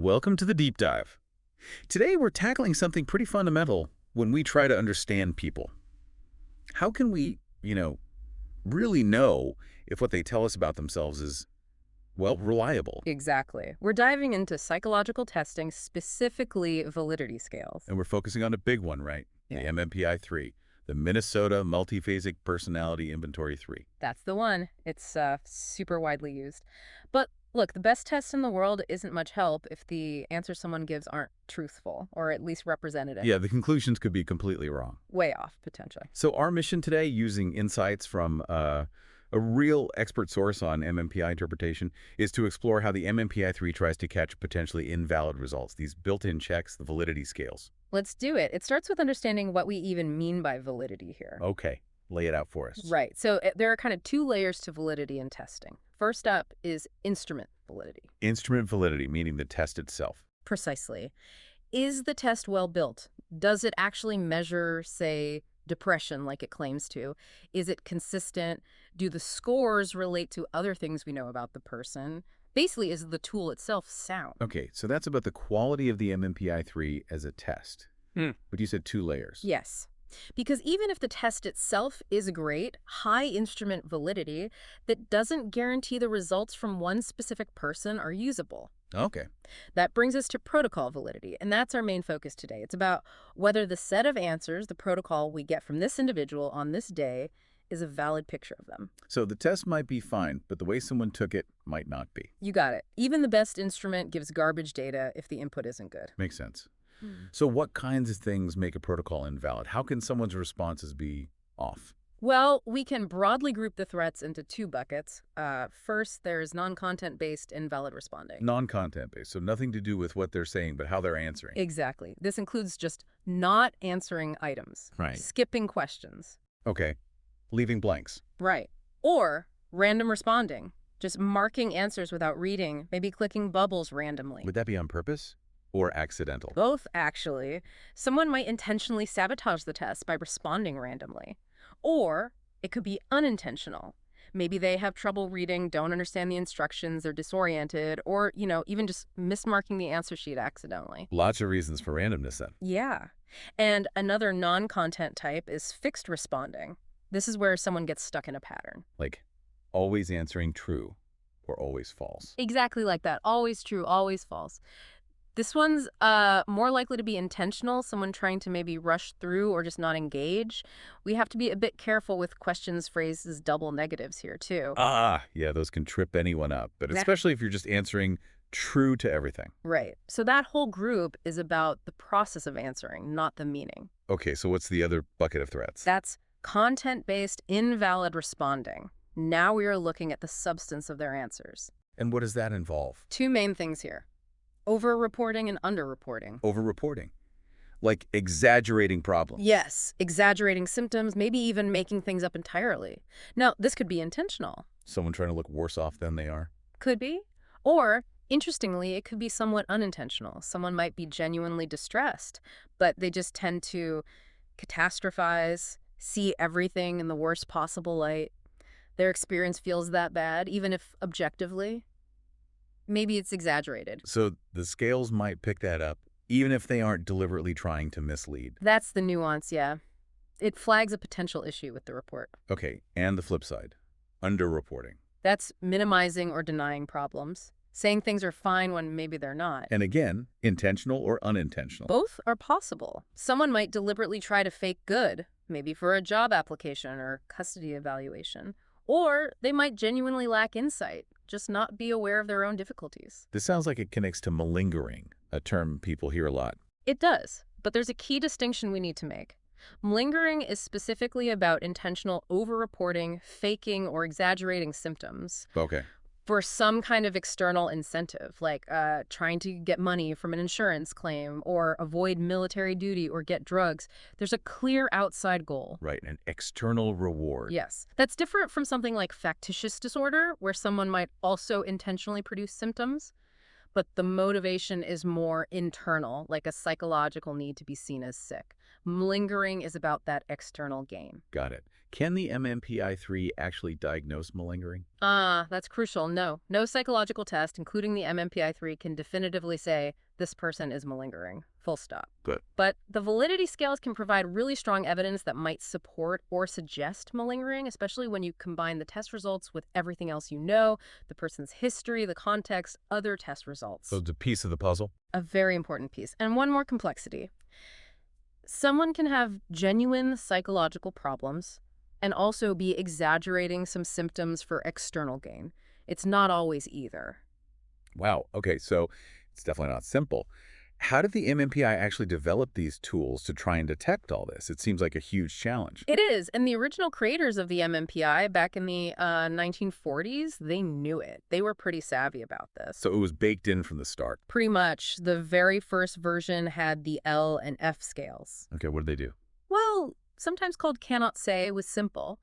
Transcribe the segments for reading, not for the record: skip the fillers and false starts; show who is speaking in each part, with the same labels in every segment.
Speaker 1: Welcome to the deep dive. Today we're tackling something pretty fundamental when we try to understand people. How can we, really know if what they tell us about themselves is, well, reliable?
Speaker 2: Exactly. We're diving into psychological testing, specifically validity scales.
Speaker 1: And we're focusing on a big one, right? The
Speaker 2: Yeah.
Speaker 1: MMPI-3, the Minnesota Multiphasic Personality Inventory 3.
Speaker 2: That's the one. It's super widely used. But look, the best test in the world isn't much help if the answers someone gives aren't truthful, or at least representative.
Speaker 1: Yeah, the conclusions could be completely wrong.
Speaker 2: Way off, potentially.
Speaker 1: So our mission today, using insights from a real expert source on MMPI interpretation, is to explore how the MMPI-3 tries to catch potentially invalid results, these built-in checks, the validity scales.
Speaker 2: Let's do it. It starts with understanding what we even mean by validity here.
Speaker 1: Okay, lay it out for us.
Speaker 2: Right. So there are kind of two layers to validity in testing. First up is instrument validity.
Speaker 1: Instrument validity, meaning the test itself.
Speaker 2: Precisely. Is the test well built? Does it actually measure, say, depression like it claims to? Is it consistent? Do the scores relate to other things we know about the person? Basically, is the tool itself sound?
Speaker 1: Okay, so that's about the quality of the MMPI-3 as a test. But you said two layers.
Speaker 2: Yes. Because even if the test itself is great, high instrument validity, that doesn't guarantee the results from one specific person are usable.
Speaker 1: Okay.
Speaker 2: That brings us to protocol validity, and that's our main focus today. It's about whether the set of answers, the protocol we get from this individual on this day, is a valid picture of them.
Speaker 1: So the test might be fine, but the way someone took it might not be.
Speaker 2: You got it. Even the best instrument gives garbage data if the input isn't good.
Speaker 1: Makes sense. So what kinds of things make a protocol invalid? How can someone's responses be off?
Speaker 2: Well, we can broadly group the threats into two buckets. First, there's non-content-based invalid responding.
Speaker 1: Non-content-based, so nothing to do with what they're saying, but how they're answering.
Speaker 2: Exactly. This includes just not answering items.
Speaker 1: Right.
Speaker 2: Skipping questions.
Speaker 1: Okay. Leaving blanks.
Speaker 2: Right. Or random responding. Just marking answers without reading, maybe clicking bubbles randomly.
Speaker 1: Would that be on purpose or accidental?
Speaker 2: Both, actually. Someone might intentionally sabotage the test by responding randomly. Or it could be unintentional. Maybe they have trouble reading, don't understand the instructions, they're disoriented, or, even just mismarking the answer sheet accidentally.
Speaker 1: Lots of reasons for randomness then.
Speaker 2: Yeah. And another non-content type is fixed responding. This is where someone gets stuck in a pattern.
Speaker 1: Like always answering true or always false.
Speaker 2: Exactly like that. Always true, always false. This one's more likely to be intentional, someone trying to maybe rush through or just not engage. We have to be a bit careful with questions phrased as double negatives here, too.
Speaker 1: Yeah, those can trip anyone up, but especially if you're just answering true to everything.
Speaker 2: Right. So that whole group is about the process of answering, not the meaning.
Speaker 1: Okay, so what's the other bucket of threats?
Speaker 2: That's content-based invalid responding. Now we are looking at the substance of their answers.
Speaker 1: And what does that involve?
Speaker 2: Two main things here. Over-reporting and under-reporting.
Speaker 1: Over-reporting. Like exaggerating problems.
Speaker 2: Yes, exaggerating symptoms, maybe even making things up entirely. Now, this could be intentional.
Speaker 1: Someone trying to look worse off than they are.
Speaker 2: Could be. Or, interestingly, it could be somewhat unintentional. Someone might be genuinely distressed, but they just tend to catastrophize, see everything in the worst possible light. Their experience feels that bad, even if objectively, maybe it's exaggerated.
Speaker 1: So the scales might pick that up, even if they aren't deliberately trying to mislead.
Speaker 2: That's the nuance, yeah. It flags a potential issue with the report.
Speaker 1: Okay, and the flip side, underreporting.
Speaker 2: That's minimizing or denying problems, saying things are fine when maybe they're not.
Speaker 1: And again, intentional or unintentional.
Speaker 2: Both are possible. Someone might deliberately try to fake good, maybe for a job application or custody evaluation. Or they might genuinely lack insight, just not be aware of their own difficulties.
Speaker 1: This sounds like it connects to malingering, a term people hear a lot.
Speaker 2: It does, but there's a key distinction we need to make. Malingering is specifically about intentional over-reporting, faking, or exaggerating symptoms.
Speaker 1: Okay.
Speaker 2: For some kind of external incentive, like trying to get money from an insurance claim or avoid military duty or get drugs. There's a clear outside goal.
Speaker 1: Right, an external reward.
Speaker 2: Yes. That's different from something like factitious disorder, where someone might also intentionally produce symptoms, but the motivation is more internal, like a psychological need to be seen as sick. Malingering is about that external gain.
Speaker 1: Got it. Can the MMPI-3 actually diagnose malingering?
Speaker 2: That's crucial. No. No psychological test, including the MMPI-3, can definitively say this person is malingering. Full stop.
Speaker 1: Good.
Speaker 2: But the validity scales can provide really strong evidence that might support or suggest malingering, especially when you combine the test results with everything else you know, the person's history, the context, other test results.
Speaker 1: So it's a piece of the puzzle?
Speaker 2: A very important piece. And one more complexity. Someone can have genuine psychological problems and also be exaggerating some symptoms for external gain. It's not always either.
Speaker 1: Wow. Okay, so it's definitely not simple. How did the MMPI actually develop these tools to try and detect all this? It seems like a huge challenge.
Speaker 2: It is. And the original creators of the MMPI back in the 1940s, they knew it. They were pretty savvy about this.
Speaker 1: So it was baked in from the start.
Speaker 2: Pretty much. The very first version had the L and F scales.
Speaker 1: Okay, what did they do?
Speaker 2: Well, sometimes called cannot say, was simple.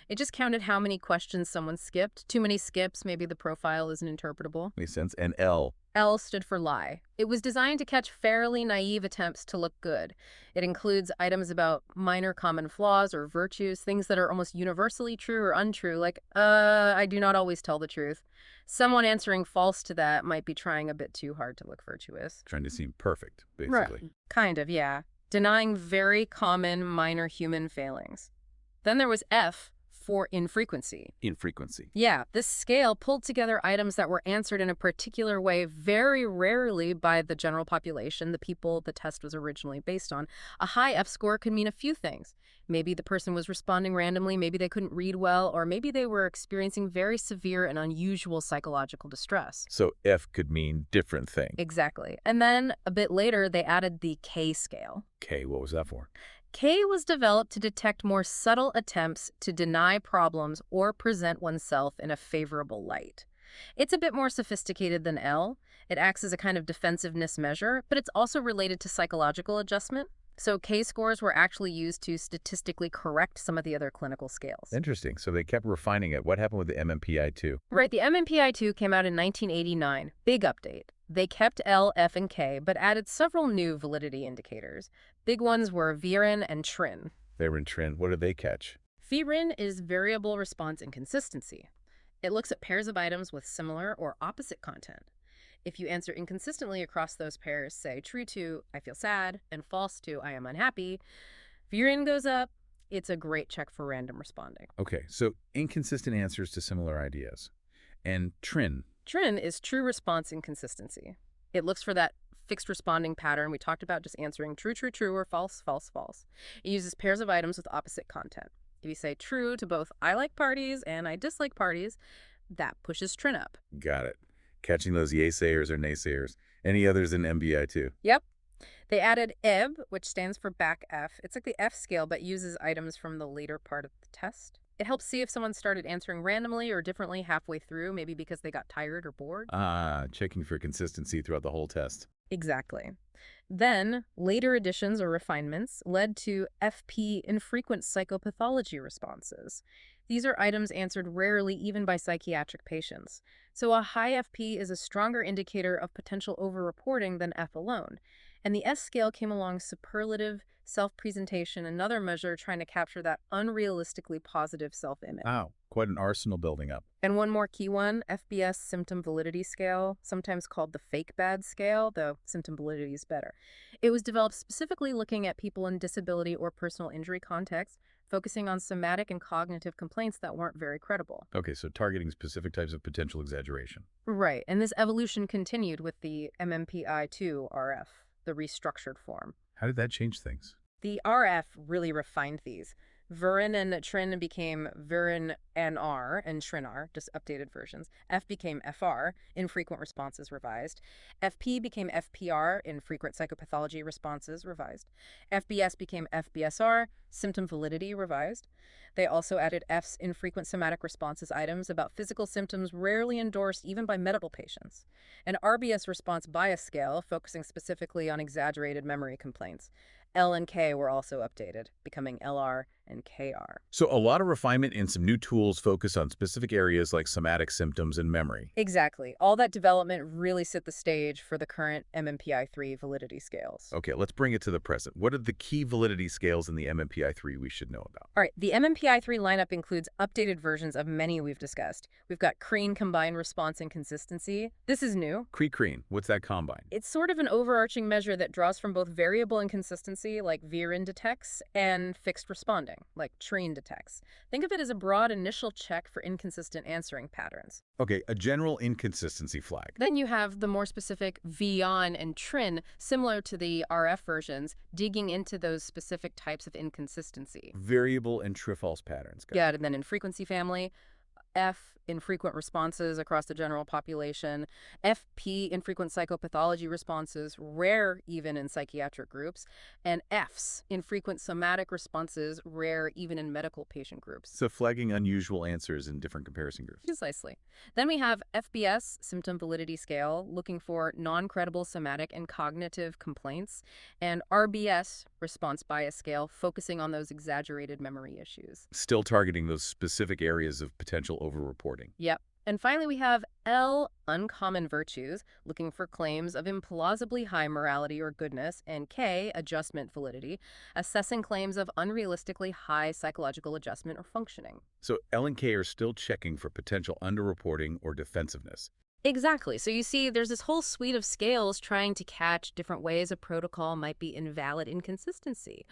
Speaker 2: It just counted how many questions someone skipped. Too many skips, maybe the profile isn't interpretable.
Speaker 1: Makes sense. And L.
Speaker 2: L stood for lie. It was designed to catch fairly naive attempts to look good. It includes items about minor common flaws or virtues, things that are almost universally true or untrue, like, I do not always tell the truth. Someone answering false to that might be trying a bit too hard to look virtuous.
Speaker 1: Trying to seem perfect, basically.
Speaker 2: Right. Kind of, yeah. Denying very common minor human failings. Then there was F for infrequency.
Speaker 1: Infrequency.
Speaker 2: Yeah, this scale pulled together items that were answered in a particular way very rarely by the general population, the people the test was originally based on. A high F score could mean a few things. Maybe the person was responding randomly, maybe they couldn't read well, or maybe they were experiencing very severe and unusual psychological distress.
Speaker 1: So F could mean different thing.
Speaker 2: Exactly. And then a bit later, they added the K scale.
Speaker 1: K, what was that for?
Speaker 2: K was developed to detect more subtle attempts to deny problems or present oneself in a favorable light. It's a bit more sophisticated than L. It acts as a kind of defensiveness measure, but it's also related to psychological adjustment. So K scores were actually used to statistically correct some of the other clinical scales.
Speaker 1: Interesting. So they kept refining it. What happened with the MMPI-2?
Speaker 2: Right, the MMPI-2 came out in 1989. Big update. They kept L, F, and K, but added several new validity indicators. Big ones were VRIN and TRIN.
Speaker 1: VRIN, TRIN, what did they catch?
Speaker 2: VRIN is variable response inconsistency. It looks at pairs of items with similar or opposite content. If you answer inconsistently across those pairs, say true to I feel sad and false to I am unhappy, VRIN goes up. It's a great check for random responding.
Speaker 1: Okay, so inconsistent answers to similar ideas. And TRIN.
Speaker 2: TRIN is true response inconsistency. It looks for that fixed responding pattern we talked about, just answering true, true, true, or false, false, false. It uses pairs of items with opposite content. If you say true to both I like parties and I dislike parties, that pushes TRIN up.
Speaker 1: Got it. Catching those yay-sayers or naysayers. Any others in MBI-2?
Speaker 2: Yep. They added EB, which stands for back F. It's like the F scale, but uses items from the later part of the test. It helps see if someone started answering randomly or differently halfway through, maybe because they got tired or bored.
Speaker 1: Checking for consistency throughout the whole test.
Speaker 2: Exactly. Then, later additions or refinements led to FP infrequent psychopathology responses. These are items answered rarely even by psychiatric patients. So a high FP is a stronger indicator of potential overreporting than F alone. And the S scale came along superlative, self-presentation, another measure trying to capture that unrealistically positive self-image.
Speaker 1: Wow, quite an arsenal building up.
Speaker 2: And one more key one, FBS symptom validity scale, sometimes called the fake bad scale, though symptom validity is better. It was developed specifically looking at people in disability or personal injury contexts, focusing on somatic and cognitive complaints that weren't very credible.
Speaker 1: Okay, so targeting specific types of potential exaggeration.
Speaker 2: Right, and this evolution continued with the MMPI-2 RF, the restructured form.
Speaker 1: How did that change things?
Speaker 2: The RF really refined these. VRIN and TRIN became VRIN NR and TRINR, just updated versions. F became FR, infrequent responses revised. FP became FPR, infrequent psychopathology responses revised. FBS became FBSR, symptom validity revised. They also added F's infrequent somatic responses items about physical symptoms rarely endorsed even by medical patients. An RBS response bias scale, focusing specifically on exaggerated memory complaints. L and K were also updated, becoming LR, and KR.
Speaker 1: So a lot of refinement and some new tools focus on specific areas like somatic symptoms and memory.
Speaker 2: Exactly. All that development really set the stage for the current MMPI-3 validity scales.
Speaker 1: Okay, let's bring it to the present. What are the key validity scales in the MMPI-3 we should know about?
Speaker 2: All right, the MMPI-3 lineup includes updated versions of many we've discussed. We've got Crane Combined Response and Consistency. This is new.
Speaker 1: Cree-Creen, what's that combine?
Speaker 2: It's sort of an overarching measure that draws from both variable inconsistency, like VRIN detects, and fixed responding, like TRIN detects. Think of it as a broad initial check for inconsistent answering patterns.
Speaker 1: Okay, a general inconsistency flag.
Speaker 2: Then you have the more specific VON and TRIN, similar to the RF versions, digging into those specific types of inconsistency.
Speaker 1: Variable and true-false patterns.
Speaker 2: Yeah, and then in frequency family, F, infrequent responses across the general population, FP, infrequent psychopathology responses, rare even in psychiatric groups, and Fs, infrequent somatic responses, rare even in medical patient groups.
Speaker 1: So flagging unusual answers in different comparison groups.
Speaker 2: Precisely. Then we have FBS, Symptom Validity Scale, looking for non-credible somatic and cognitive complaints, and RBS, Response Bias Scale, focusing on those exaggerated memory issues.
Speaker 1: Still targeting those specific areas of potential overreporting.
Speaker 2: Yep. And finally, we have L, Uncommon Virtues, looking for claims of implausibly high morality or goodness, and K, Adjustment Validity, assessing claims of unrealistically high psychological adjustment or functioning.
Speaker 1: So L and K are still checking for potential underreporting or defensiveness.
Speaker 2: Exactly. So you see, there's this whole suite of scales trying to catch different ways a protocol might be invalid inconsistency.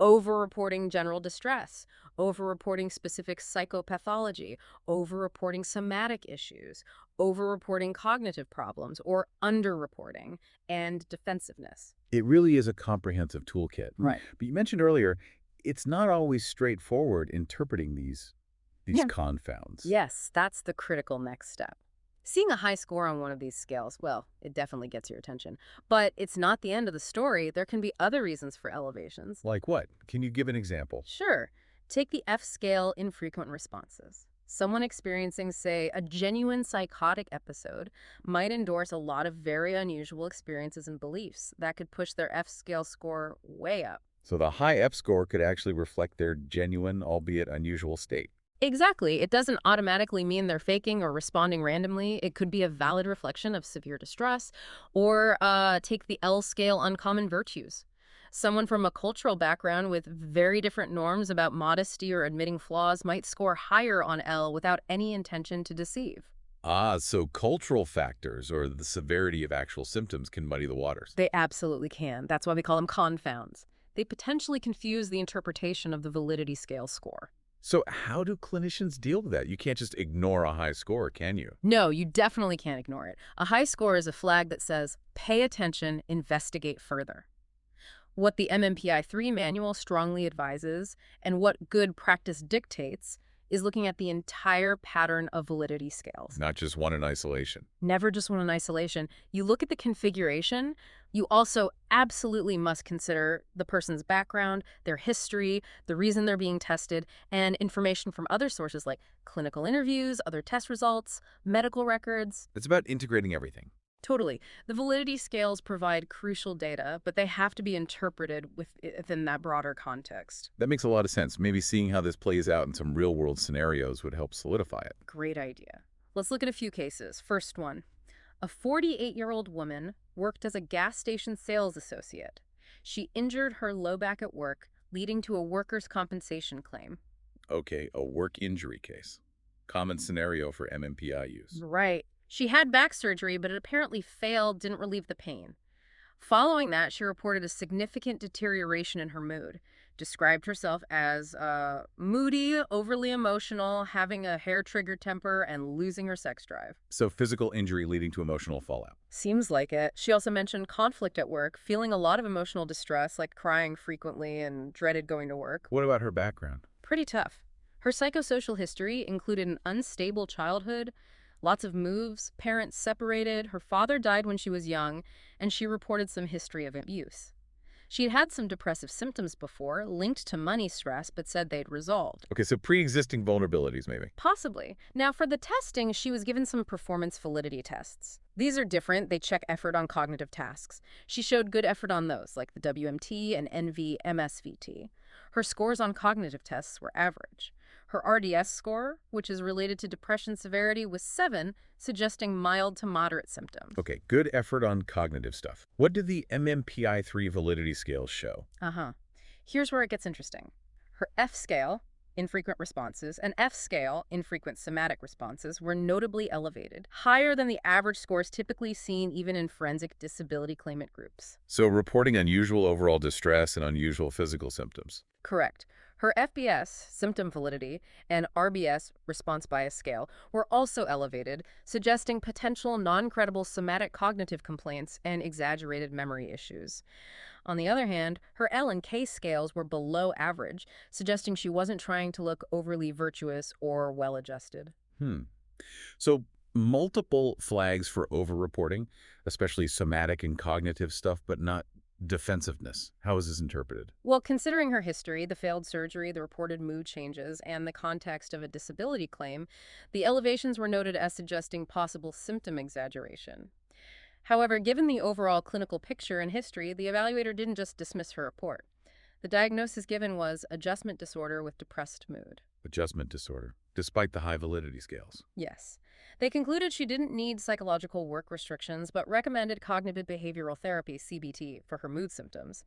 Speaker 2: Over-reporting general distress, over-reporting specific psychopathology, over-reporting somatic issues, over-reporting cognitive problems, or under-reporting, and defensiveness.
Speaker 1: It really is a comprehensive toolkit.
Speaker 2: Right.
Speaker 1: But you mentioned earlier, it's not always straightforward interpreting these
Speaker 2: Yeah.
Speaker 1: confounds.
Speaker 2: Yes, that's the critical next step. Seeing a high score on one of these scales, well, it definitely gets your attention. But it's not the end of the story. There can be other reasons for elevations.
Speaker 1: Like what? Can you give an example?
Speaker 2: Sure. Take the F scale infrequent responses. Someone experiencing, say, a genuine psychotic episode might endorse a lot of very unusual experiences and beliefs that could push their F scale score way up.
Speaker 1: So the high F score could actually reflect their genuine, albeit unusual state.
Speaker 2: Exactly. It doesn't automatically mean they're faking or responding randomly. It could be a valid reflection of severe distress. Or take the L scale uncommon virtues. Someone from a cultural background with very different norms about modesty or admitting flaws might score higher on L without any intention to deceive.
Speaker 1: Ah, so cultural factors or the severity of actual symptoms can muddy the waters.
Speaker 2: They absolutely can. That's why we call them confounds. They potentially confuse the interpretation of the validity scale score.
Speaker 1: So how do clinicians deal with that? You can't just ignore a high score, can you?
Speaker 2: No, you definitely can't ignore it. A high score is a flag that says, pay attention, investigate further. What the MMPI-3 manual strongly advises and what good practice dictates is looking at the entire pattern of validity scales.
Speaker 1: Not just one in isolation.
Speaker 2: Never just one in isolation. You look at the configuration. You also absolutely must consider the person's background, their history, the reason they're being tested, and information from other sources like clinical interviews, other test results, medical records.
Speaker 1: It's about integrating everything.
Speaker 2: Totally. The validity scales provide crucial data, but they have to be interpreted within that broader context.
Speaker 1: That makes a lot of sense. Maybe seeing how this plays out in some real-world scenarios would help solidify it.
Speaker 2: Great idea. Let's look at a few cases. First one. A 48-year-old woman worked as a gas station sales associate. She injured her low back at work, leading to a workers' compensation claim.
Speaker 1: Okay, a work injury case. Common scenario for MMPI use.
Speaker 2: Right. She had back surgery, but it apparently failed, didn't relieve the pain. Following that, she reported a significant deterioration in her mood. Described herself as moody, overly emotional, having a hair-trigger temper, and losing her sex drive.
Speaker 1: So physical injury leading to emotional fallout.
Speaker 2: Seems like it. She also mentioned conflict at work, feeling a lot of emotional distress, like crying frequently and dreaded going to work.
Speaker 1: What about her background?
Speaker 2: Pretty tough. Her psychosocial history included an unstable childhood, lots of moves, parents separated, her father died when she was young, and she reported some history of abuse. She had had some depressive symptoms before, linked to money stress, but said they'd resolved.
Speaker 1: Okay, so pre-existing vulnerabilities maybe.
Speaker 2: Possibly. Now, for the testing, she was given some performance validity tests. These are different. They check effort on cognitive tasks. She showed good effort on those, like the WMT and NV-MSVT. Her scores on cognitive tests were average. Her RDS score, which is related to depression severity, was 7, suggesting mild to moderate symptoms.
Speaker 1: Okay, good effort on cognitive stuff. What did the MMPI-3 validity scales show?
Speaker 2: Uh-huh. Here's where it gets interesting. Her F scale, infrequent responses, and F scale, infrequent somatic responses, were notably elevated, higher than the average scores typically seen even in forensic disability claimant groups.
Speaker 1: So reporting unusual overall distress and unusual physical symptoms.
Speaker 2: Correct. Her FBS, symptom validity, and RBS, response bias scale, were also elevated, suggesting potential non-credible somatic cognitive complaints and exaggerated memory issues. On the other hand, her L and K scales were below average, suggesting she wasn't trying to look overly virtuous or well-adjusted.
Speaker 1: Hmm. So multiple flags for overreporting, especially somatic and cognitive stuff, but not defensiveness. How is this interpreted?
Speaker 2: Well, considering her history, the failed surgery, the reported mood changes, and the context of a disability claim, the elevations were noted as suggesting possible symptom exaggeration. However, given the overall clinical picture and history, the evaluator didn't just dismiss her report. The diagnosis given was adjustment disorder with depressed mood.
Speaker 1: Adjustment disorder, despite the high validity scales.
Speaker 2: Yes. They concluded she didn't need psychological work restrictions, but recommended cognitive behavioral therapy, CBT, for her mood symptoms.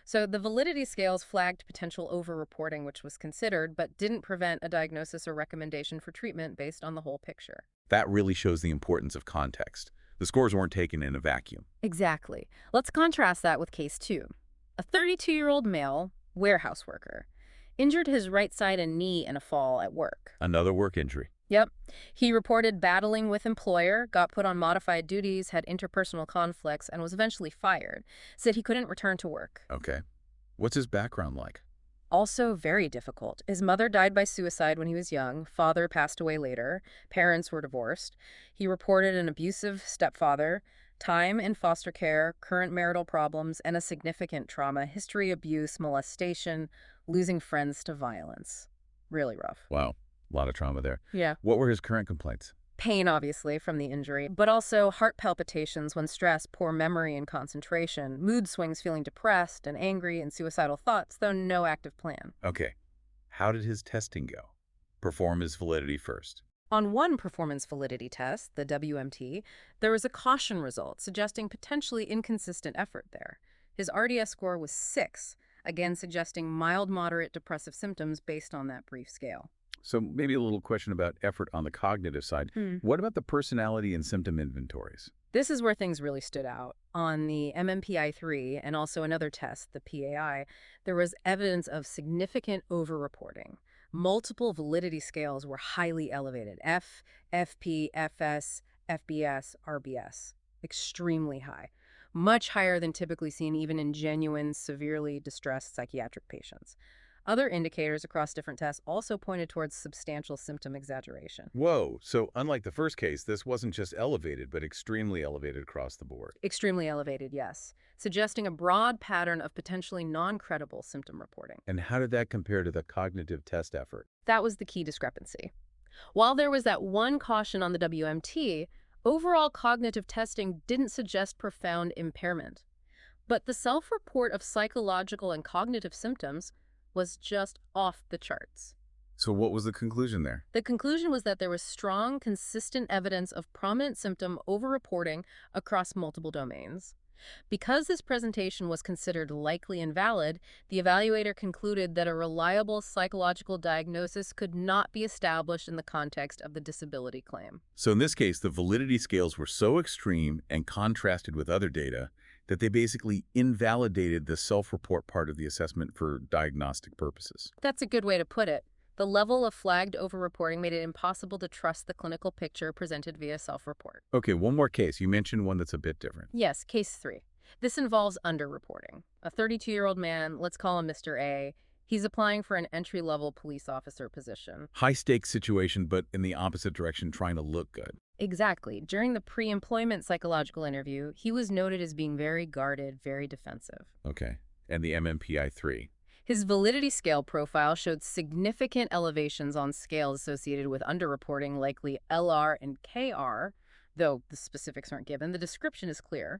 Speaker 2: So the validity scales flagged potential overreporting, which was considered, but didn't prevent a diagnosis or recommendation for treatment based on the whole picture.
Speaker 1: That really shows the importance of context. The scores weren't taken in a vacuum.
Speaker 2: Exactly. Let's contrast that with case 2. A 32-year-old male, warehouse worker, injured his right side and knee in a fall at work.
Speaker 1: Another work injury.
Speaker 2: Yep. He reported battling with employer, got put on modified duties, had interpersonal conflicts, and was eventually fired. Said he couldn't return to work.
Speaker 1: Okay. What's his background like?
Speaker 2: Also very difficult. His mother died by suicide when he was young. Father passed away later. Parents were divorced. He reported an abusive stepfather, time in foster care, current marital problems, and a significant trauma, history, abuse, molestation, losing friends to violence. Really rough.
Speaker 1: Wow. A lot of trauma there.
Speaker 2: Yeah.
Speaker 1: What were his current complaints?
Speaker 2: Pain, obviously, from the injury, but also heart palpitations when stressed, poor memory and concentration, mood swings, feeling depressed and angry, and suicidal thoughts, though no active plan.
Speaker 1: Okay. How did his testing go? Perform his validity first.
Speaker 2: On one performance validity test, the WMT, there was a caution result suggesting potentially inconsistent effort there. His RDS score was 6, again suggesting mild-moderate depressive symptoms based on that brief scale.
Speaker 1: So maybe a little question about effort on the cognitive side. What about the personality and symptom inventories?
Speaker 2: This is where things really stood out. On the MMPI-3 and also another test, the PAI, there was evidence of significant overreporting. Multiple validity scales were highly elevated. F, FP, FS, FBS, RBS. Extremely high. Much higher than typically seen even in genuine, severely distressed psychiatric patients. Other indicators across different tests also pointed towards substantial symptom exaggeration.
Speaker 1: Whoa. So unlike the first case, this wasn't just elevated, but extremely elevated across the board.
Speaker 2: Extremely elevated, yes, suggesting a broad pattern of potentially non-credible symptom reporting.
Speaker 1: And how did that compare to the cognitive test effort?
Speaker 2: That was the key discrepancy. While there was that one caution on the WMT, overall cognitive testing didn't suggest profound impairment. But the self-report of psychological and cognitive symptoms was just off the charts.
Speaker 1: So what was the conclusion there?
Speaker 2: The conclusion was that there was strong, consistent evidence of prominent symptom overreporting across multiple domains. Because this presentation was considered likely invalid, the evaluator concluded that a reliable psychological diagnosis could not be established in the context of the disability claim.
Speaker 1: So in this case, the validity scales were so extreme and contrasted with other data that they basically invalidated the self-report part of the assessment for diagnostic purposes.
Speaker 2: That's a good way to put it. The level of flagged overreporting made it impossible to trust the clinical picture presented via self-report.
Speaker 1: Okay, one more case. You mentioned one that's a bit different.
Speaker 2: Yes, case 3. This involves underreporting. A 32-year-old man, let's call him Mr. A, he's applying for an entry-level police officer position.
Speaker 1: High-stakes situation, but in the opposite direction, trying to look good.
Speaker 2: Exactly. During the pre-employment psychological interview, he was noted as being very guarded, very defensive.
Speaker 1: Okay, and the MMPI-3.
Speaker 2: His validity scale profile showed significant elevations on scales associated with underreporting, likely LR and KR, though the specifics aren't given. The description is clear.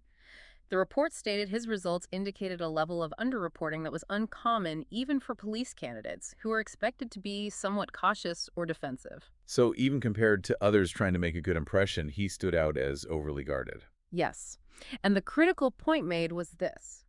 Speaker 2: The report stated his results indicated a level of underreporting that was uncommon even for police candidates, who were expected to be somewhat cautious or defensive.
Speaker 1: So even compared to others trying to make a good impression, he stood out as overly guarded.
Speaker 2: Yes. And the critical point made was this.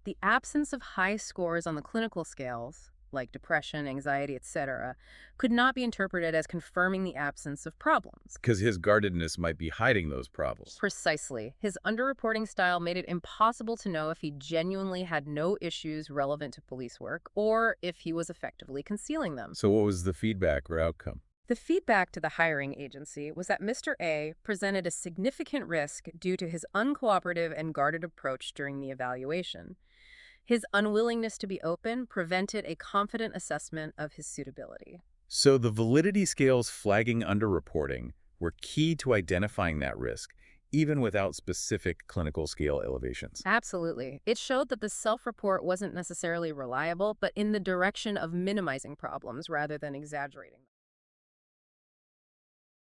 Speaker 2: The absence of high scores on the clinical scales, like depression, anxiety, etc., could not be interpreted as confirming the absence of problems.
Speaker 1: Because his guardedness might be hiding those problems.
Speaker 2: Precisely. His underreporting style made it impossible to know if he genuinely had no issues relevant to police work or if he was effectively concealing them.
Speaker 1: So what was the feedback or outcome?
Speaker 2: The feedback to the hiring agency was that Mr. A presented a significant risk due to his uncooperative and guarded approach during the evaluation. His unwillingness to be open prevented a confident assessment of his suitability.
Speaker 1: So the validity scales flagging underreporting were key to identifying that risk, even without specific clinical scale elevations.
Speaker 2: Absolutely. It showed that the self-report wasn't necessarily reliable, but in the direction of minimizing problems rather than exaggerating them.